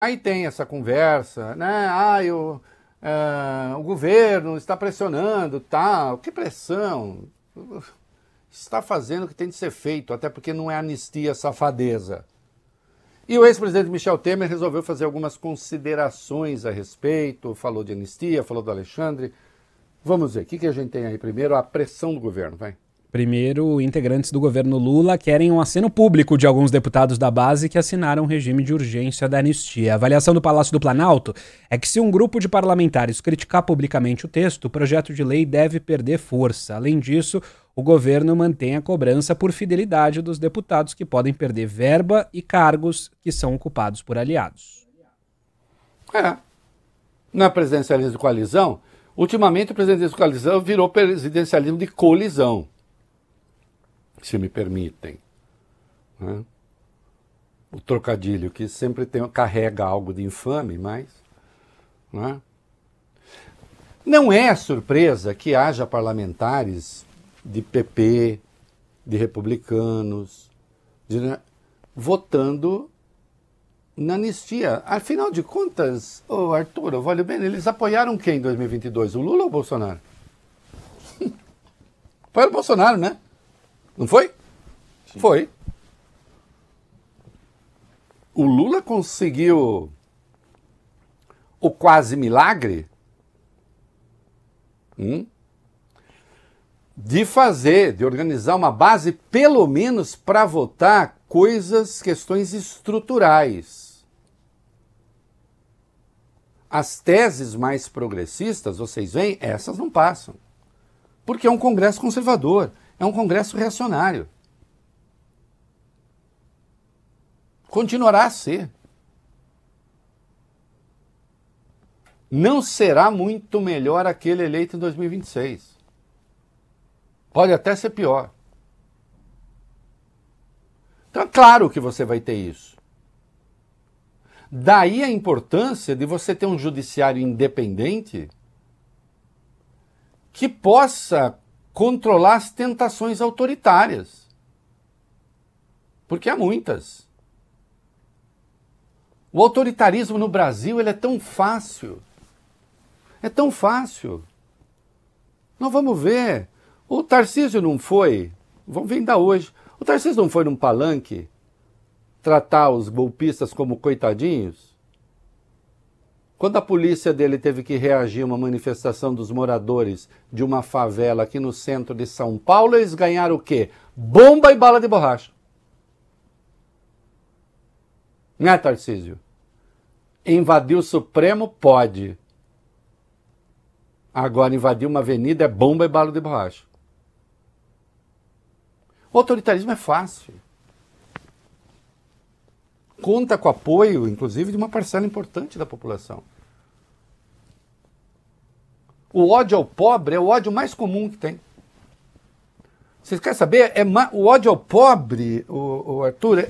Aí tem essa conversa, né? O governo está pressionando, tal. Que pressão? Está fazendo o que tem de ser feito, até porque não é anistia, safadeza. E o ex-presidente Michel Temer resolveu fazer algumas considerações a respeito, falou de anistia, falou do Alexandre. Vamos ver, o que a gente tem aí primeiro? A pressão do governo, vai. Primeiro, integrantes do governo Lula querem um aceno público de alguns deputados da base que assinaram o regime de urgência da anistia. A avaliação do Palácio do Planalto é que se um grupo de parlamentares criticar publicamente o texto, o projeto de lei deve perder força. Além disso, o governo mantém a cobrança por fidelidade dos deputados que podem perder verba e cargos que são ocupados por aliados. Na presidencialismo de coalizão, ultimamente o presidencialismo de coalizão virou presidencialismo de colisão, se me permitem. Né? O trocadilho que sempre carrega algo de infame, mas... Né? Não é surpresa que haja parlamentares de PP, de republicanos, votando na anistia. Afinal de contas, Arthur, olha bem, eles apoiaram quem em 2022? O Lula ou o Bolsonaro? Apoiaram o Bolsonaro, né? Não foi? Sim. Foi. O Lula conseguiu o quase milagre de organizar uma base, pelo menos para votar questões estruturais. As teses mais progressistas, vocês veem, essas não passam. Porque é um Congresso conservador, é um Congresso reacionário. Continuará a ser. Não será muito melhor aquele eleito em 2026. Pode até ser pior. Então é claro que você vai ter isso. Daí a importância de você ter um judiciário independente que possa controlar as tentações autoritárias. Porque há muitas. O autoritarismo no Brasil ele é tão fácil. É tão fácil. Nós vamos ver. O Tarcísio não foi, vamos ver ainda hoje, o Tarcísio não foi num palanque tratar os golpistas como coitadinhos? Quando a polícia dele teve que reagir a uma manifestação dos moradores de uma favela aqui no centro de São Paulo, eles ganharam o quê? Bomba e bala de borracha. Não é, Tarcísio? Invadir o Supremo pode. Agora invadir uma avenida é bomba e bala de borracha. O autoritarismo é fácil. Conta com o apoio, inclusive, de uma parcela importante da população. O ódio ao pobre é o ódio mais comum que tem. Vocês querem saber? O ódio ao pobre, Arthur,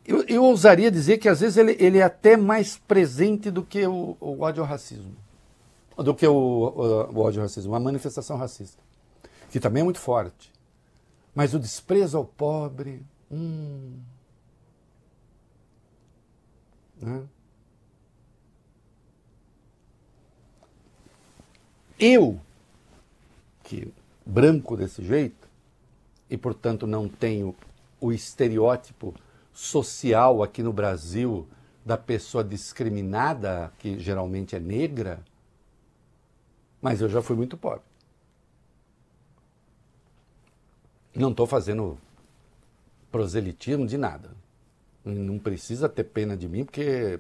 eu ousaria dizer que às vezes ele é até mais presente do que o ódio ao racismo. Do que o ódio ao racismo, uma manifestação racista. Que também é muito forte. Mas o desprezo ao pobre... Né? Eu, que branco desse jeito, e portanto não tenho o estereótipo social aqui no Brasil da pessoa discriminada, que geralmente é negra, mas eu já fui muito pobre. Não estou fazendo proselitismo de nada. Não precisa ter pena de mim, porque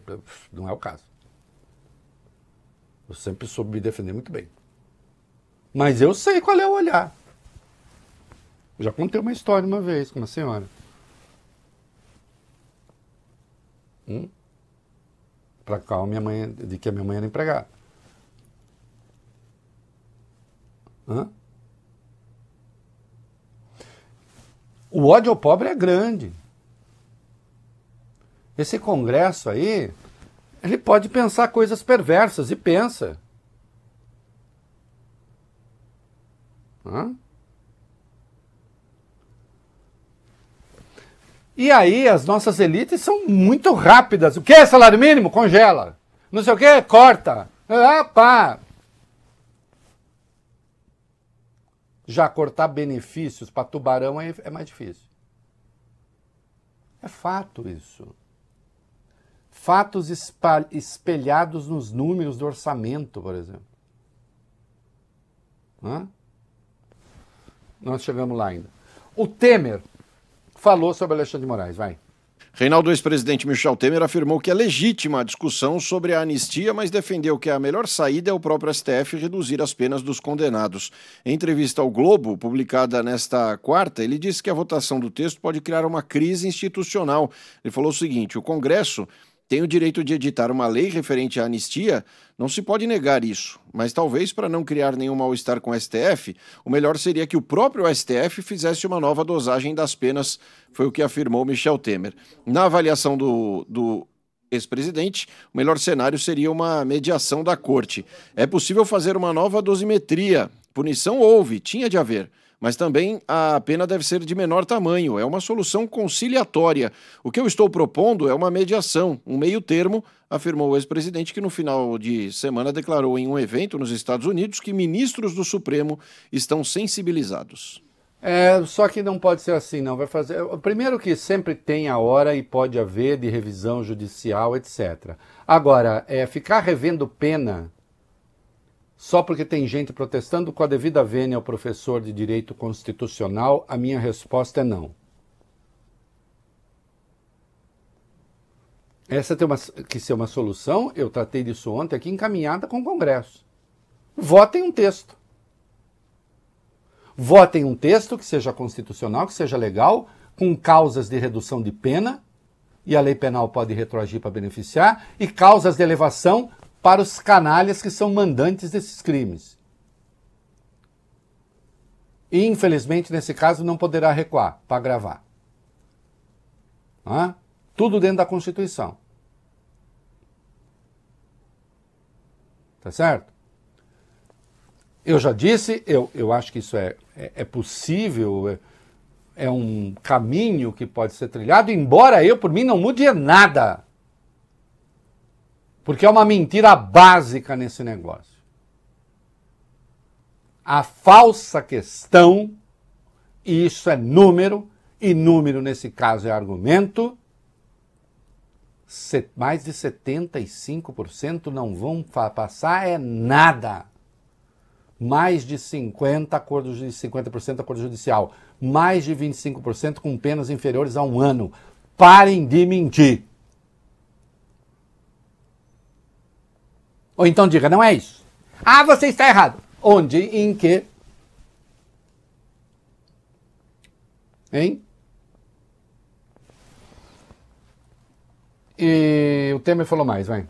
não é o caso. Eu sempre soube me defender muito bem. Mas eu sei qual é o olhar. Já contei uma história uma vez com uma senhora. Para cá, de que a minha mãe era empregada. O ódio ao pobre é grande. Esse Congresso aí, ele pode pensar coisas perversas, e pensa. E aí as nossas elites são muito rápidas. O que é salário mínimo? Congela. Não sei o que? Corta. Ah, pá. Já cortar benefícios para tubarão é mais difícil. É fato isso. Fatos espelhados nos números do orçamento, por exemplo. Hã? Nós chegamos lá ainda. O Temer falou sobre Alexandre de Moraes, vai. Reinaldo, ex-presidente Michel Temer afirmou que é legítima a discussão sobre a anistia, mas defendeu que a melhor saída é o próprio STF reduzir as penas dos condenados. Em entrevista ao Globo, publicada nesta quarta, ele disse que a votação do texto pode criar uma crise institucional. Ele falou o seguinte: o Congresso tem o direito de editar uma lei referente à anistia, não se pode negar isso, mas talvez para não criar nenhum mal-estar com o STF, o melhor seria que o próprio STF fizesse uma nova dosagem das penas, foi o que afirmou Michel Temer. Na avaliação do ex-presidente, o melhor cenário seria uma mediação da corte. É possível fazer uma nova dosimetria, punição houve, tinha de haver, mas também a pena deve ser de menor tamanho, é uma solução conciliatória. O que eu estou propondo é uma mediação, um meio termo, afirmou o ex-presidente, que no final de semana declarou em um evento nos Estados Unidos que ministros do Supremo estão sensibilizados. Só que não pode ser assim, não. Vai fazer. Primeiro que sempre tem a hora e pode haver de revisão judicial, etc. Agora, ficar revendo pena só porque tem gente protestando, com a devida vênia ao professor de direito constitucional, a minha resposta é não. Essa tem que ser uma solução, eu tratei disso ontem aqui, encaminhada com o Congresso. Votem um texto. Votem um texto que seja constitucional, que seja legal, com causas de redução de pena, e a lei penal pode retroagir para beneficiar, e causas de elevação para os canalhas que são mandantes desses crimes. E, infelizmente, nesse caso, não poderá recuar para agravar. Tudo dentro da Constituição. Tá certo? Eu já disse, eu acho que isso é possível, é um caminho que pode ser trilhado, embora eu, por mim, não mude nada. Porque é uma mentira básica nesse negócio. A falsa questão, e isso é número, e número nesse caso é argumento, mais de 75% não vão passar nada. Mais de 50% acordo judicial. Mais de 25% com penas inferiores a 1 ano. Parem de mentir. Ou então diga, não é isso. Você está errado. Onde? Em que? Hein? E o Temer falou mais, vai.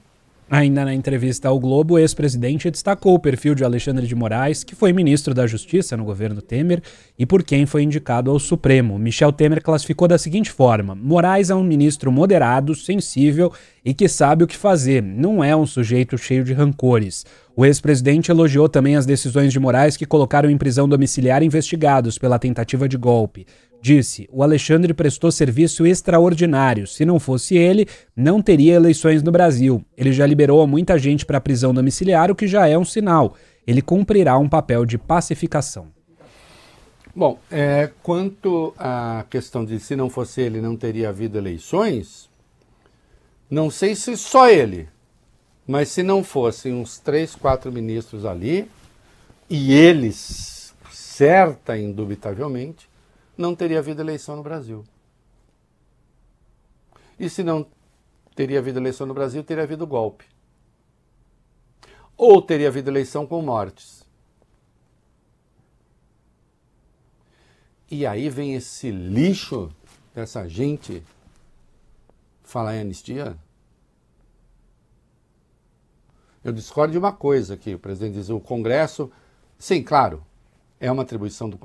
Ainda na entrevista ao Globo, o ex-presidente destacou o perfil de Alexandre de Moraes, que foi ministro da Justiça no governo Temer e por quem foi indicado ao Supremo. Michel Temer classificou da seguinte forma: Moraes é um ministro moderado, sensível e que sabe o que fazer. Não é um sujeito cheio de rancores. O ex-presidente elogiou também as decisões de Moraes que colocaram em prisão domiciliar investigados pela tentativa de golpe. Disse, o Alexandre prestou serviço extraordinário. Se não fosse ele, não teria eleições no Brasil. Ele já liberou muita gente para prisão domiciliar, o que já é um sinal. Ele cumprirá um papel de pacificação. Bom, quanto à questão de se não fosse ele, não teria havido eleições, não sei se só ele, mas se não fossem uns 3, 4 ministros ali, e eles, certa e indubitavelmente, não teria havido eleição no Brasil. E se não teria havido eleição no Brasil, teria havido golpe. Ou teria havido eleição com mortes. E aí vem esse lixo dessa gente falar em anistia. Eu discordo de uma coisa aqui, o presidente diz, o Congresso, sim, claro, é uma atribuição do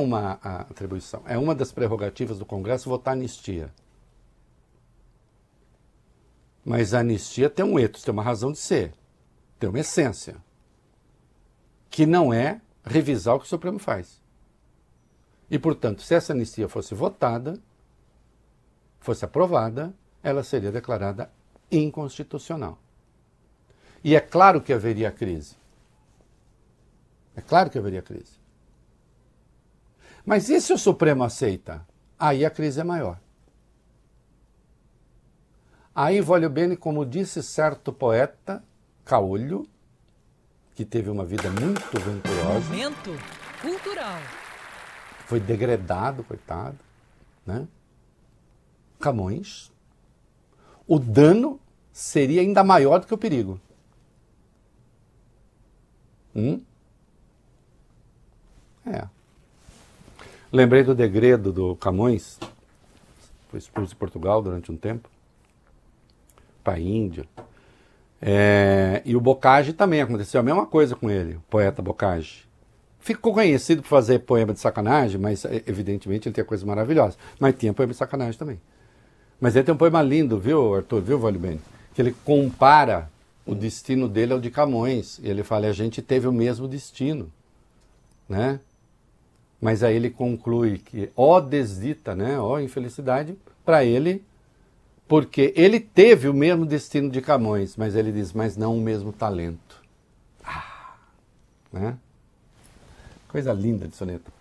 uma atribuição, é uma das prerrogativas do Congresso votar anistia. Mas a anistia tem um ethos, tem uma razão de ser, tem uma essência, que não é revisar o que o Supremo faz. E, portanto, se essa anistia fosse votada, fosse aprovada, ela seria declarada inconstitucional. E é claro que haveria crise. É claro que haveria crise. Mas e se o Supremo aceita? Aí a crise é maior. Aí, voglio bene, como disse certo poeta, Caolho, que teve uma vida muito venturosa. Momento cultural. Foi degradado, coitado, né? Camões. O dano seria ainda maior do que o perigo. Lembrei do degredo do Camões, foi expulso de Portugal durante um tempo, para a Índia. E o Bocage também aconteceu a mesma coisa com ele, o poeta Bocage. Ficou conhecido por fazer poema de sacanagem, mas evidentemente ele tinha coisas maravilhosas. Mas tinha poema de sacanagem também. Mas ele tem um poema lindo, viu, Arthur, viu, voglio bene? Que ele compara o destino dele ao de Camões. E ele fala, a gente teve o mesmo destino, né? Mas aí ele conclui que, ó desdita, né? Ó infelicidade para ele, porque ele teve o mesmo destino de Camões, mas ele diz, mas não o mesmo talento. Né? Coisa linda de soneto.